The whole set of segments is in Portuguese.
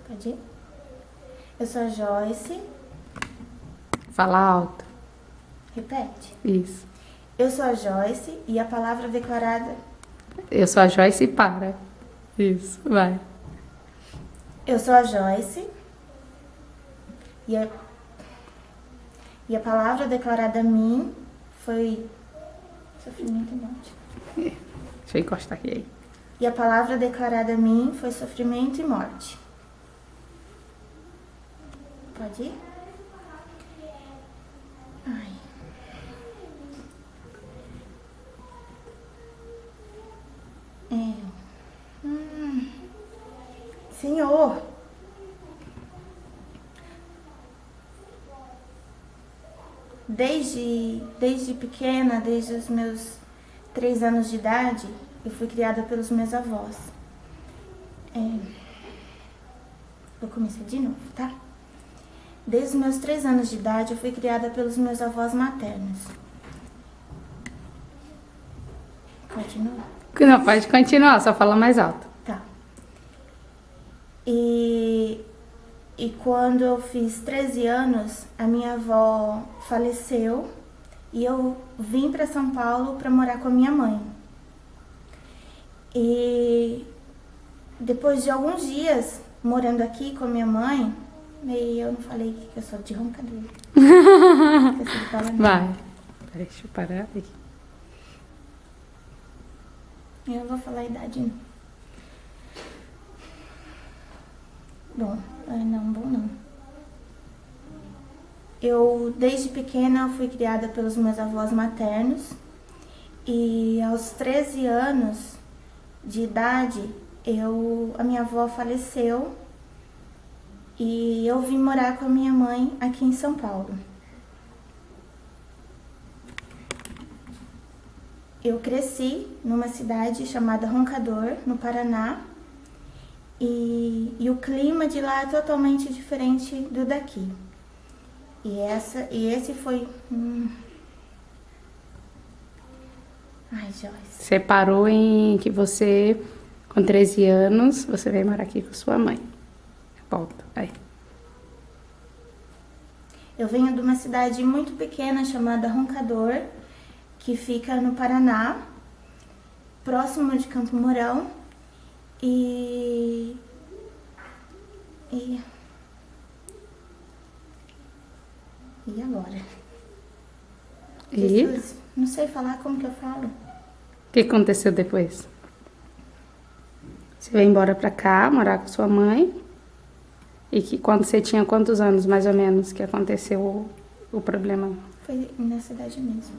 Pode ir? Eu sou a Joyce. Fala alto. Repete. Isso. Eu sou a Joyce e a palavra declarada... Eu sou a Joyce e para. Isso, vai. Eu sou a Joyce e a palavra declarada a mim foi sofrimento e morte. Deixa eu encostar aqui aí. E a palavra declarada a mim foi sofrimento e morte. Pode ir? Ai. Senhor, desde pequena, desde os meus 3 anos de idade, eu fui criada pelos meus avós. Vou começar de novo, tá? Desde os meus 3 anos de idade, eu fui criada pelos meus avós maternos. Continua? Não, pode continuar, só fala mais alto. Tá. E quando eu fiz 13 anos, a minha avó faleceu e eu vim para São Paulo para morar com a minha mãe. E depois de alguns dias morando aqui com a minha mãe, eu não falei que eu sou de Roncador. Vai. Deixa eu parar aí. Eu não vou falar a idade, não. Bom não. Eu, desde pequena, fui criada pelos meus avós maternos. E aos 13 anos de idade, a minha avó faleceu. E eu vim morar com a minha mãe aqui em São Paulo. Eu cresci numa cidade chamada Roncador, no Paraná, e o clima de lá é totalmente diferente do daqui. E esse foi... Ai, Joyce. Você parou em que você, com 13 anos, você veio morar aqui com sua mãe. Volta, aí. Eu venho de uma cidade muito pequena chamada Roncador, que fica no Paraná, próximo de Campo Mourão. E agora? E? Jesus, não sei falar como que eu falo. O que aconteceu depois? Você veio embora pra cá, morar com sua mãe. E que quando você tinha quantos anos, mais ou menos, que aconteceu o problema? Foi na cidade mesmo.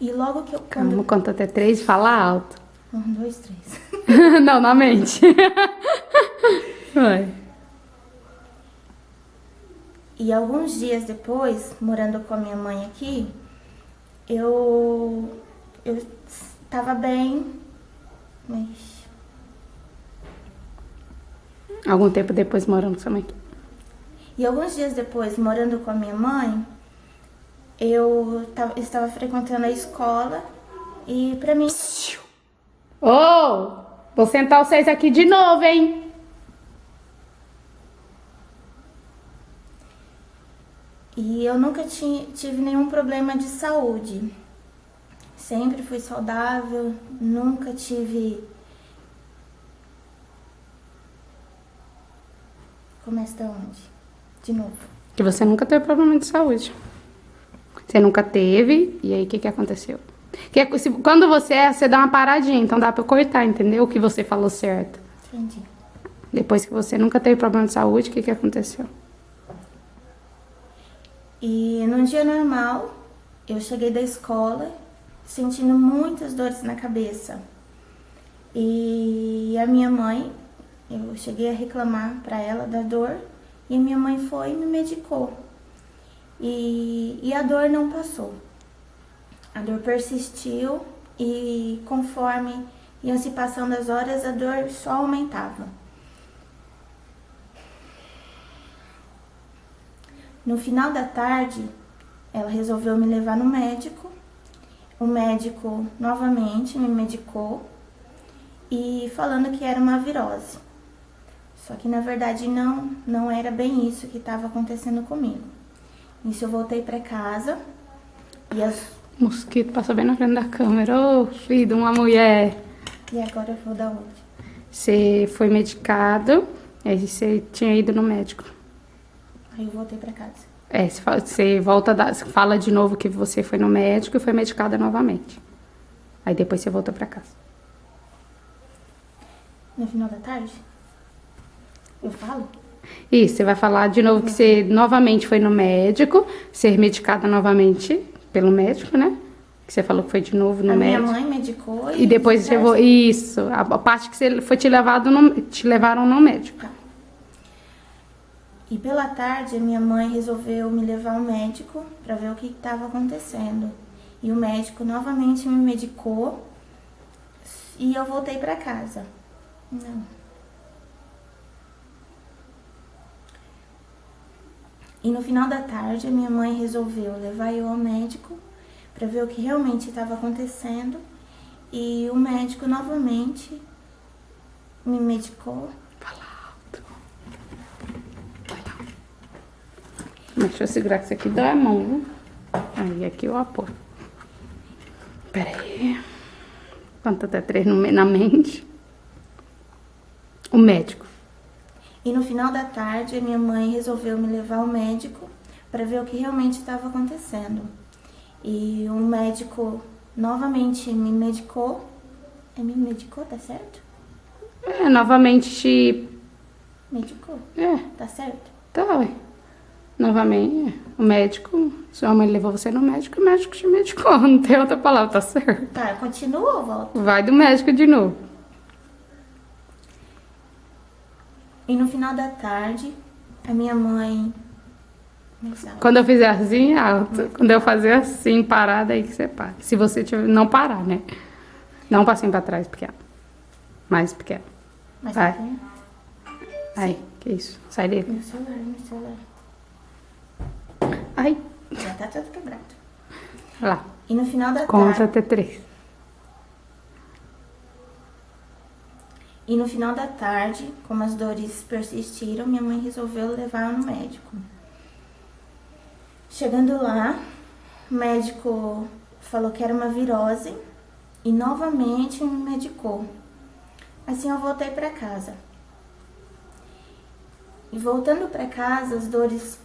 E logo que eu... Calma, conta até 3 e fala alto. 1, 2, 3. Não, na mente. Vai. E alguns dias depois, morando com a minha mãe aqui, eu tava bem, mas... Algum tempo depois morando com sua mãe. E alguns dias depois, morando com a minha mãe, eu estava frequentando a escola e pra mim... Ô, vou sentar vocês aqui de novo, hein? E eu nunca tive nenhum problema de saúde. Sempre fui saudável, nunca tive... Começa da onde? De novo. Que você nunca teve problema de saúde. Você nunca teve, e aí o que aconteceu? Quando você dá uma paradinha, então dá pra cortar, entendeu? O que você falou certo. Entendi. Depois que você nunca teve problema de saúde, o que aconteceu? E num dia normal, eu cheguei da escola sentindo muitas dores na cabeça. E a minha mãe, eu cheguei a reclamar pra ela da dor, e a minha mãe foi e me medicou. E a dor não passou. A dor persistiu e conforme iam se passando as horas, a dor só aumentava. No final da tarde, ela resolveu me levar no médico. O médico novamente me medicou e falando que era uma virose. Só que na verdade não era bem isso que estava acontecendo comigo. Nisso eu voltei para casa e O mosquito passa bem na frente da câmera. Ô, filho de uma mulher. E agora eu vou dar onde? Você foi medicado, aí você tinha ido no médico. Aí eu voltei para casa. Você você fala de novo que você foi no médico e foi medicada novamente. Aí depois você voltou pra casa. No final da tarde? Eu falo? Isso, você vai falar de novo que você novamente foi no médico, ser medicada novamente pelo médico, né? Que você falou que foi de novo no A minha médico. mãe medicou E depois você isso, a parte que você foi te levaram no médico. Tá. E pela tarde, a minha mãe resolveu me levar ao médico para ver o que estava acontecendo. E o médico novamente me medicou e eu voltei para casa. Não. E no final da tarde, a minha mãe resolveu levar eu ao médico para ver o que realmente estava acontecendo. E o médico novamente me medicou. Deixa eu segurar que isso aqui dá a mão, viu? Aí, aqui eu apoio. Pera aí. Conta até 3 na mente. O médico. E no final da tarde, a minha mãe resolveu me levar ao médico para ver o que realmente estava acontecendo. E o médico novamente me medicou. Me medicou, tá certo? Novamente te... Medicou, tá certo? Tá, ué. Novamente, o médico... Sua mãe levou você no médico, o médico te medicou. Não tem outra palavra, tá certo? Tá, continua ou volto? Vai do médico de novo. E no final da tarde, a minha mãe... Quando eu fizer assim, alto. Quando eu fazer assim, parada, aí que você para. Se você tiver, não parar, né? Não um passinho pra trás, pequeno. Mais pequeno. Mais vai. pequeno? Ai, que isso? Sai dele. Meu celular. Ai. Já tá todo quebrado. Olha lá. E no final da Conta tarde... até 3. E no final da tarde, como as dores persistiram, minha mãe resolveu levar no médico. Chegando lá, o médico falou que era uma virose e novamente me medicou. Assim eu voltei para casa. E voltando para casa, as dores,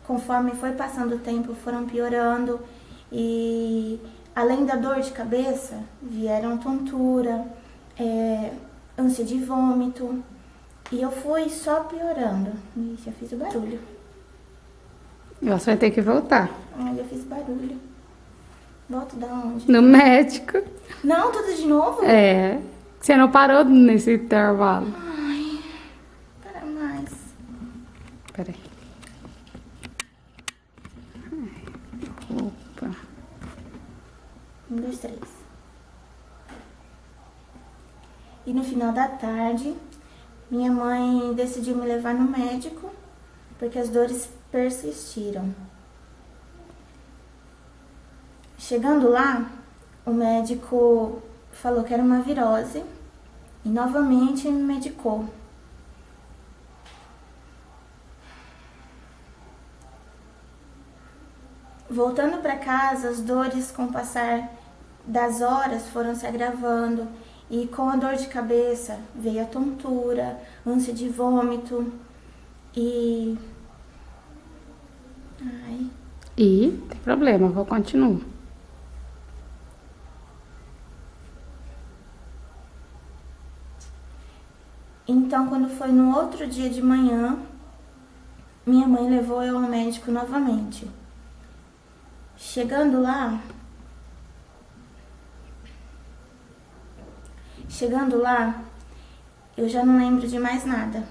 conforme foi passando o tempo, foram piorando. E além da dor de cabeça, vieram tontura, ânsia de vômito. E eu fui só piorando. E já fiz o barulho. Você vai ter que voltar. Ai, eu fiz barulho. Volto da onde? No médico. Não, tudo de novo? Você não parou nesse intervalo. Ai, para mais. Peraí. Opa. 1, 2, 3. E no final da tarde, minha mãe decidiu me levar no médico, porque as dores persistiram. Chegando lá, o médico falou que era uma virose e novamente me medicou. Voltando para casa, as dores com o passar das horas foram se agravando e com a dor de cabeça veio a tontura, ânsia de vômito e... Ai. E tem problema, vou continuar. Então, quando foi no outro dia de manhã, minha mãe levou eu ao médico novamente. Chegando lá, eu já não lembro de mais nada.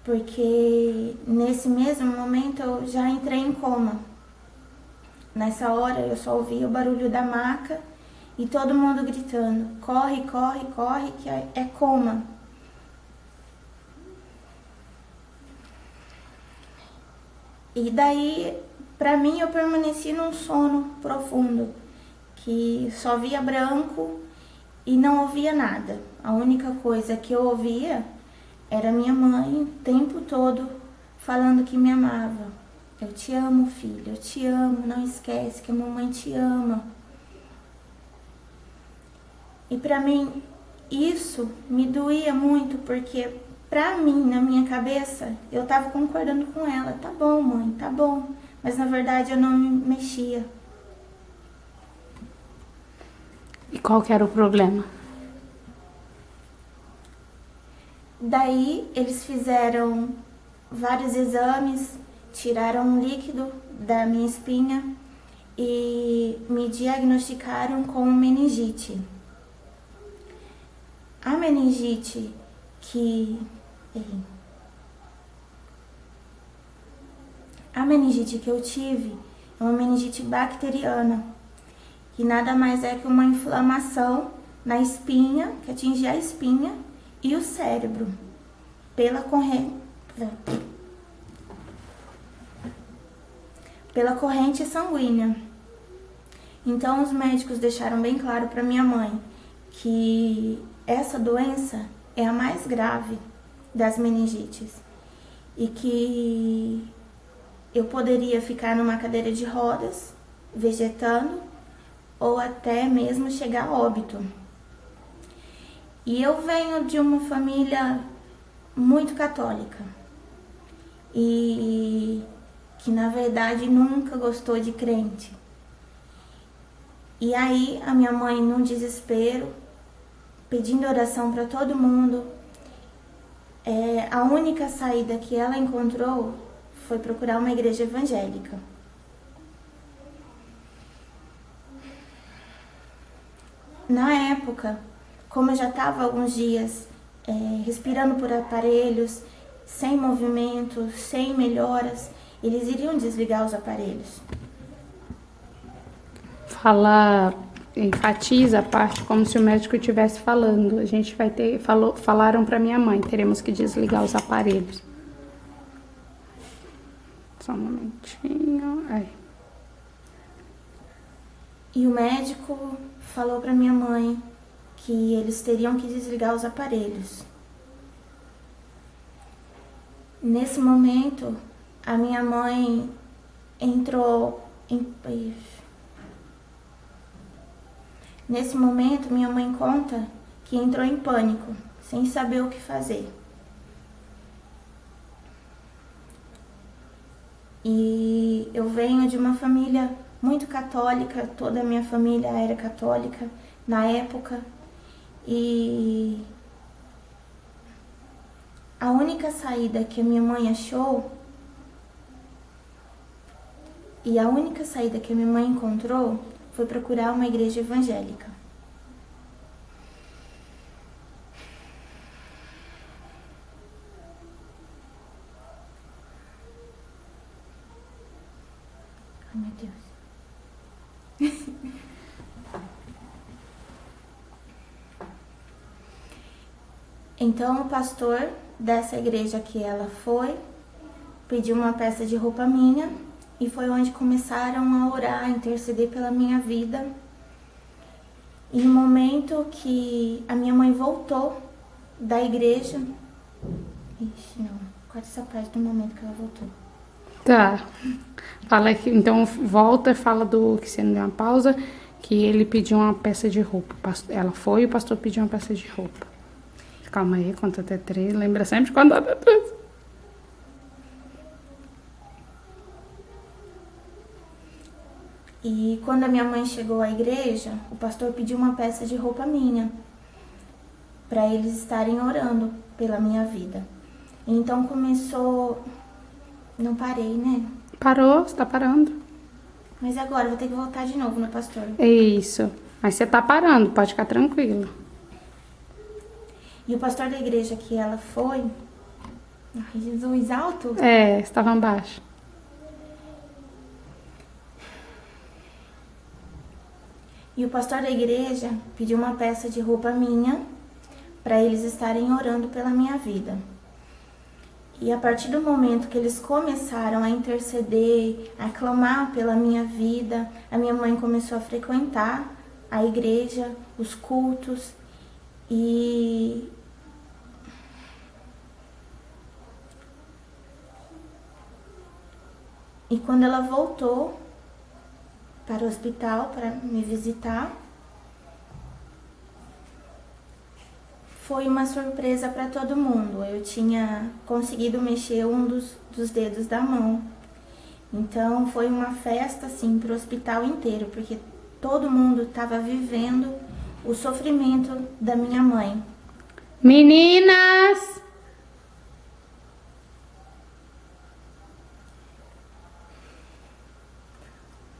Porque nesse mesmo momento eu já entrei em coma. Nessa hora eu só ouvia o barulho da maca e todo mundo gritando: corre, corre, corre, que é coma. E daí, pra mim, eu permaneci num sono profundo, que só via branco e não ouvia nada. A única coisa que eu ouvia era minha mãe o tempo todo falando que me amava. Eu te amo, filho, eu te amo, não esquece que a mamãe te ama. E pra mim, isso me doía muito, porque pra mim, na minha cabeça, eu tava concordando com ela. Tá bom, mãe, tá bom. Mas na verdade eu não me mexia. E qual que era o problema? Daí eles fizeram vários exames, tiraram um líquido da minha espinha e me diagnosticaram com meningite. A meningite que eu tive é uma meningite bacteriana, que nada mais é que uma inflamação na espinha, que atinge a espinha e o cérebro pela corrente sanguínea. Então os médicos deixaram bem claro para minha mãe que essa doença é a mais grave das meningites e que eu poderia ficar numa cadeira de rodas, vegetando, ou até mesmo chegar a óbito. E eu venho de uma família muito católica e que na verdade nunca gostou de crente. E aí a minha mãe, num desespero, pedindo oração para todo mundo, a única saída que ela encontrou foi procurar uma igreja evangélica. Na época, como eu já estava alguns dias respirando por aparelhos, sem movimento, sem melhoras, eles iriam desligar os aparelhos. Enfatiza a parte como se o médico estivesse falando. A gente vai ter, falaram para minha mãe, teremos que desligar os aparelhos. Só um momentinho. Aí. E o médico falou para minha mãe que eles teriam que desligar os aparelhos. Nesse momento, a minha mãe entrou em... Nesse momento, minha mãe conta que entrou em pânico, sem saber o que fazer. E eu venho de uma família muito católica, toda a minha família era católica na época. E a única saída que a minha mãe achou e a única saída que a minha mãe encontrou foi procurar uma igreja evangélica. Ai, meu Deus. Então, o pastor dessa igreja que ela foi, pediu uma peça de roupa minha e foi onde começaram a orar, a interceder pela minha vida. E no momento que a minha mãe voltou da igreja... Ixi, não, corta essa parte do momento que ela voltou. Tá. Fala que, então, volta e fala do que você não deu uma pausa, que ele pediu uma peça de roupa. Ela foi e o pastor pediu uma peça de roupa. Calma aí, conta até 3. Lembra sempre quando até 3. E quando a minha mãe chegou à igreja, o pastor pediu uma peça de roupa minha, para eles estarem orando pela minha vida. Então começou... Não parei, né? Parou, você tá parando. Mas agora eu vou ter que voltar de novo no pastor. É isso. Mas você tá parando, pode ficar tranquilo. E o pastor da igreja que ela foi... Ai, Jesus, alto? É, estava embaixo. E o pastor da igreja pediu uma peça de roupa minha para eles estarem orando pela minha vida. E a partir do momento que eles começaram a interceder, a clamar pela minha vida, a minha mãe começou a frequentar a igreja, os cultos. E E quando ela voltou para o hospital para me visitar, foi uma surpresa para todo mundo. Eu tinha conseguido mexer um dos dedos da mão. Então foi uma festa assim para o hospital inteiro, porque todo mundo estava vivendo o sofrimento da minha mãe. Meninas!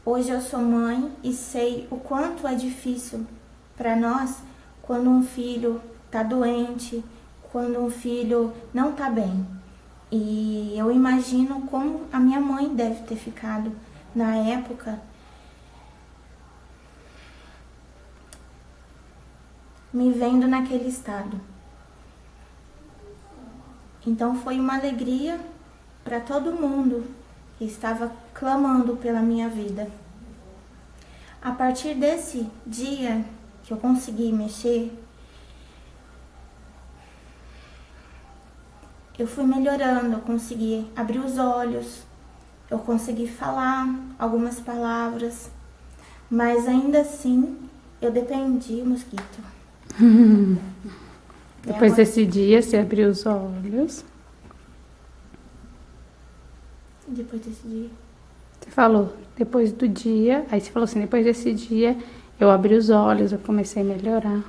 Hoje eu sou mãe e sei o quanto é difícil para nós quando um filho tá doente, quando um filho não tá bem. E eu imagino como a minha mãe deve ter ficado na época, me vendo naquele estado. Então foi uma alegria para todo mundo que estava clamando pela minha vida. A partir desse dia que eu consegui mexer, eu fui melhorando, eu consegui abrir os olhos, eu consegui falar algumas palavras, mas ainda assim eu dependi, mosquito. Depois desse dia, você abriu os olhos. Depois desse dia. Você falou, depois do dia, aí você falou assim, depois desse dia, eu abri os olhos, eu comecei a melhorar.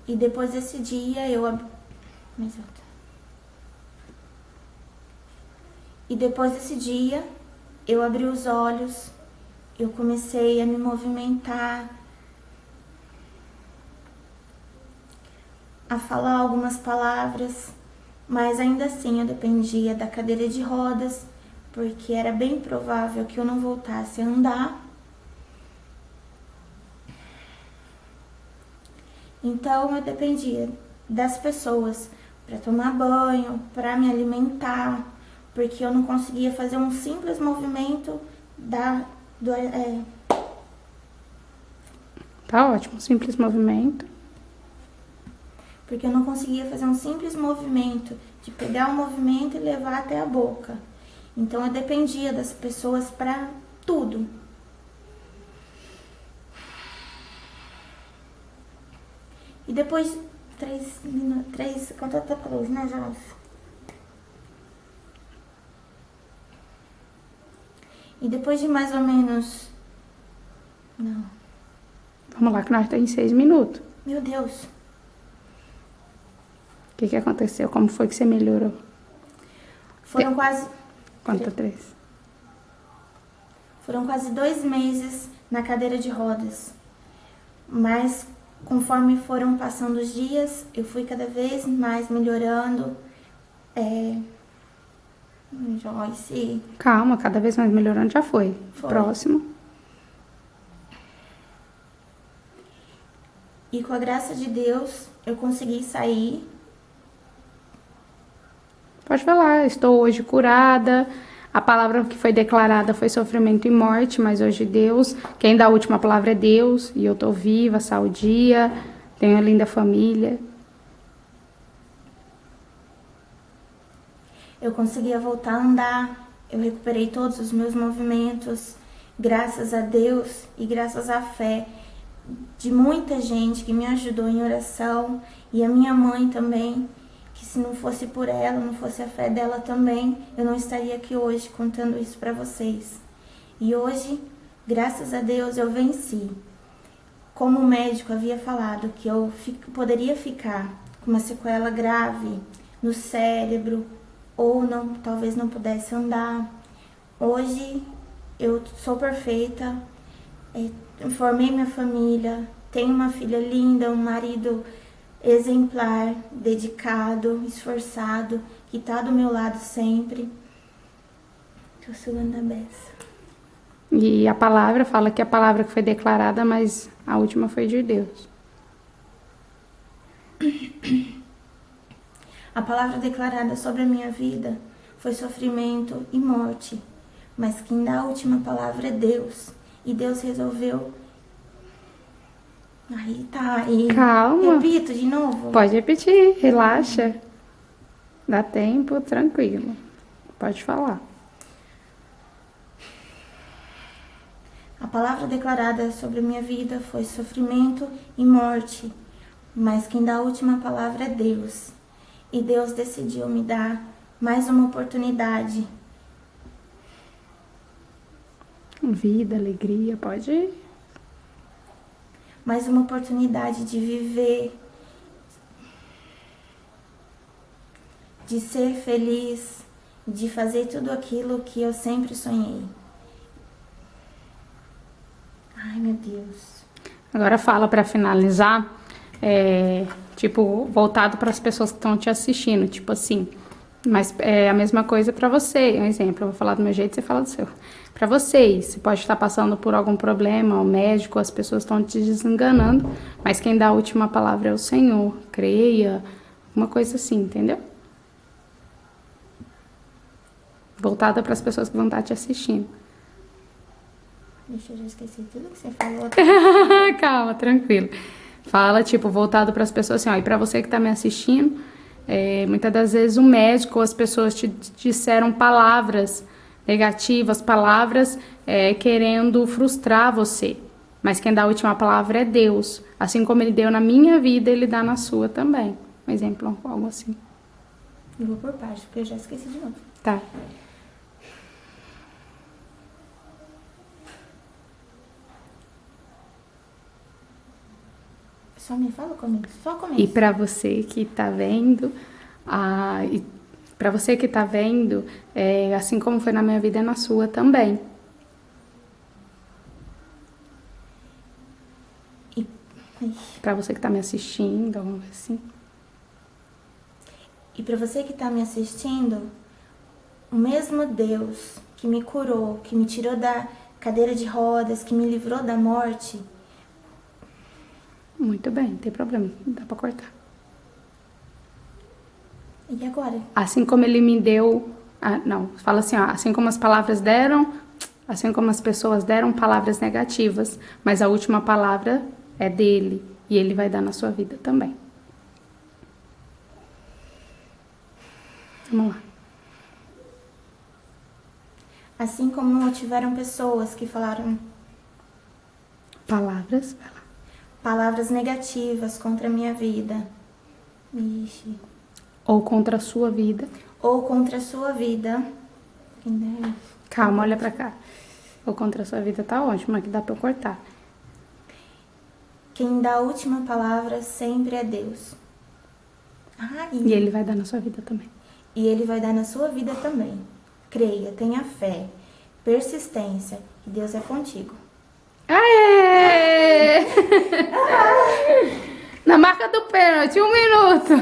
E depois desse dia eu abri... Mais alto. E depois desse dia eu abri os olhos, eu comecei a me movimentar, a falar algumas palavras, mas ainda assim eu dependia da cadeira de rodas, porque era bem provável que eu não voltasse a andar. Então eu dependia das pessoas para tomar banho, para me alimentar, porque eu não conseguia fazer um simples movimento Tá ótimo, simples movimento. Porque eu não conseguia fazer um simples movimento de pegar o movimento e levar até a boca. Então eu dependia das pessoas para tudo. E depois 3 minutos, quanto até 3, né, Joyce? E depois de mais ou menos... Não. Vamos lá, que nós estamos em 6 minutos. Meu Deus. O que aconteceu? Como foi que você melhorou? Foram quase... Conta 3. Foram quase 2 meses na cadeira de rodas. Mas conforme foram passando os dias, eu fui cada vez mais melhorando. Joyce. Calma, cada vez mais melhorando, já foi. Foi. Próximo. E com a graça de Deus, eu consegui sair. Pode falar, estou hoje curada. A palavra que foi declarada foi sofrimento e morte, mas hoje Deus, quem dá a última palavra é Deus, e eu tô viva, saudia, tenho uma linda família. Eu conseguia voltar a andar, eu recuperei todos os meus movimentos, graças a Deus e graças à fé de muita gente que me ajudou em oração, e a minha mãe também, que se não fosse por ela, não fosse a fé dela também, eu não estaria aqui hoje contando isso para vocês. E hoje, graças a Deus, eu venci. Como o médico havia falado que eu poderia ficar com uma sequela grave no cérebro, ou não, talvez não pudesse andar. Hoje eu sou perfeita, formei minha família, tenho uma filha linda, um marido exemplar, dedicado, esforçado, que tá do meu lado sempre. Tô suando a beça. E a palavra fala que a palavra que foi declarada, mas a última foi de Deus. A palavra declarada sobre a minha vida foi sofrimento e morte, mas quem dá a última palavra é Deus. E Deus resolveu... Aí tá, aí... Calma. Repito de novo? Pode repetir, relaxa. Dá tempo, tranquilo. Pode falar. A palavra declarada sobre a minha vida foi sofrimento e morte, mas quem dá a última palavra é Deus. E Deus decidiu me dar mais uma oportunidade. Vida, alegria, pode ir. Mais uma oportunidade de viver, de ser feliz, de fazer tudo aquilo que eu sempre sonhei. Ai, meu Deus. Agora fala pra finalizar, tipo, voltado para as pessoas que estão te assistindo, tipo assim. Mas é a mesma coisa pra você. Um exemplo, eu vou falar do meu jeito, você fala do seu. Pra vocês, você pode estar passando por algum problema, o médico, as pessoas estão te desenganando, mas quem dá a última palavra é o Senhor. Creia, uma coisa assim, entendeu? Voltada para as pessoas que vão estar te assistindo. Deixa eu já esqueci tudo que você falou. Calma, tranquilo. Fala, tipo, voltado para as pessoas assim, ó, e para você que tá me assistindo, muitas das vezes o médico ou as pessoas te disseram palavras negativas, palavras querendo frustrar você. Mas quem dá a última palavra é Deus. Assim como Ele deu na minha vida, Ele dá na sua também. Um exemplo, algo assim. Eu vou por parte, porque eu já esqueci de novo. Tá. Só me fala comigo, só comigo. E para você que tá vendo, para você que tá vendo, assim como foi na minha vida, é na sua também. Para você que tá me assistindo, vamos ver assim. E para você que tá me assistindo, o mesmo Deus que me curou, que me tirou da cadeira de rodas, que me livrou da morte. Muito bem, não tem problema, dá pra cortar. E agora? Assim como Ele me deu... não, fala assim, ó, assim como as palavras deram, assim como as pessoas deram palavras negativas, mas a última palavra é dele e Ele vai dar na sua vida também. Vamos lá. Assim como tiveram pessoas que falaram Palavras, vai lá. palavras negativas contra a minha vida. Ixi. Ou contra a sua vida. Ou contra a sua vida. Calma, olha pra cá. Ou contra a sua vida tá ótimo, aqui dá pra eu cortar. Quem dá a última palavra sempre é Deus. E Ele vai dar na sua vida também. E Ele vai dar na sua vida também. Creia, tenha fé, persistência, que Deus é contigo. Aê! Na marca do pênalti, 1 minuto.